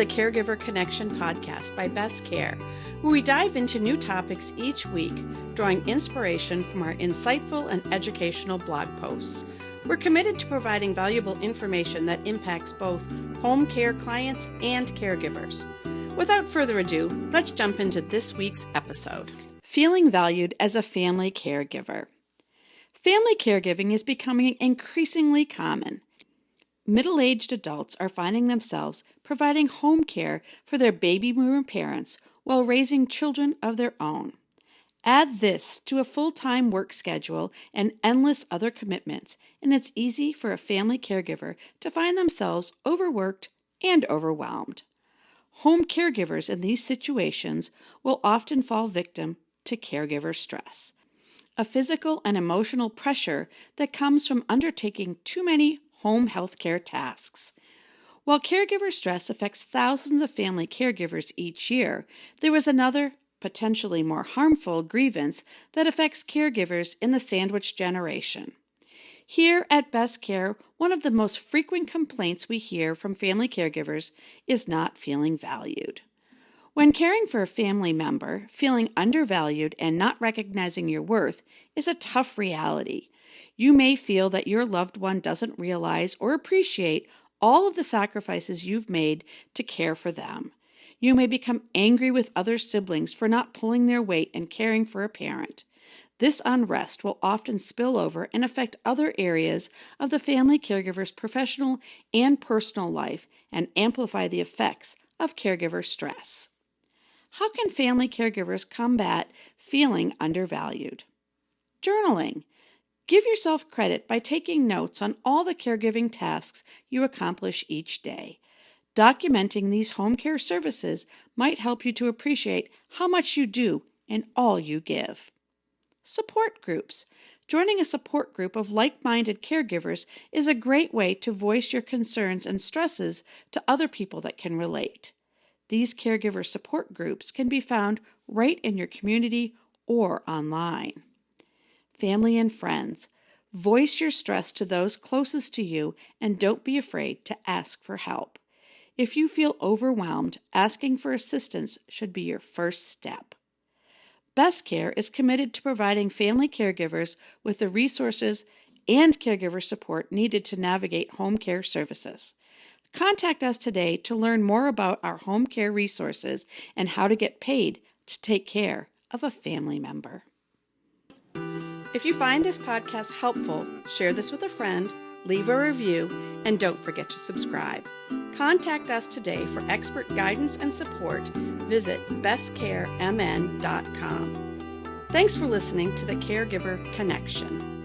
the Caregiver Connection podcast by Best Care, where we dive into new topics each week, drawing inspiration from our insightful and educational blog posts. We're committed to providing valuable information that impacts both home care clients and caregivers. Without further ado, let's jump into this week's episode. Feeling valued as a family caregiver. Family caregiving is becoming increasingly common. Middle-aged adults are finding themselves providing home care for their baby boomer parents while raising children of their own. Add this to a full-time work schedule and endless other commitments, and it's easy for a family caregiver to find themselves overworked and overwhelmed. Home caregivers in these situations will often fall victim to caregiver stress, a physical and emotional pressure that comes from undertaking too many home healthcare tasks. While caregiver stress affects thousands of family caregivers each year, there is another, potentially more harmful grievance that affects caregivers in the sandwich generation. Here at Best Care, one of the most frequent complaints we hear from family caregivers is not feeling valued. When caring for a family member, feeling undervalued and not recognizing your worth is a tough reality. You may feel that your loved one doesn't realize or appreciate all of the sacrifices you've made to care for them. You may become angry with other siblings for not pulling their weight and caring for a parent. This unrest will often spill over and affect other areas of the family caregiver's professional and personal life and amplify the effects of caregiver stress. How can family caregivers combat feeling undervalued? Journaling. Give yourself credit by taking notes on all the caregiving tasks you accomplish each day. Documenting these home care services might help you to appreciate how much you do and all you give. Support groups. Joining a support group of like-minded caregivers is a great way to voice your concerns and stresses to other people that can relate. These caregiver support groups can be found right in your community or online. Family and friends. Voice your stress to those closest to you and don't be afraid to ask for help. If you feel overwhelmed, asking for assistance should be your first step. Best Care is committed to providing family caregivers with the resources and caregiver support needed to navigate home care services. Contact us today to learn more about our home care resources and how to get paid to take care of a family member. If you find this podcast helpful, share this with a friend, leave a review, and don't forget to subscribe. Contact us today for expert guidance and support. Visit bestcaremn.com. Thanks for listening to the Caregiver Connection.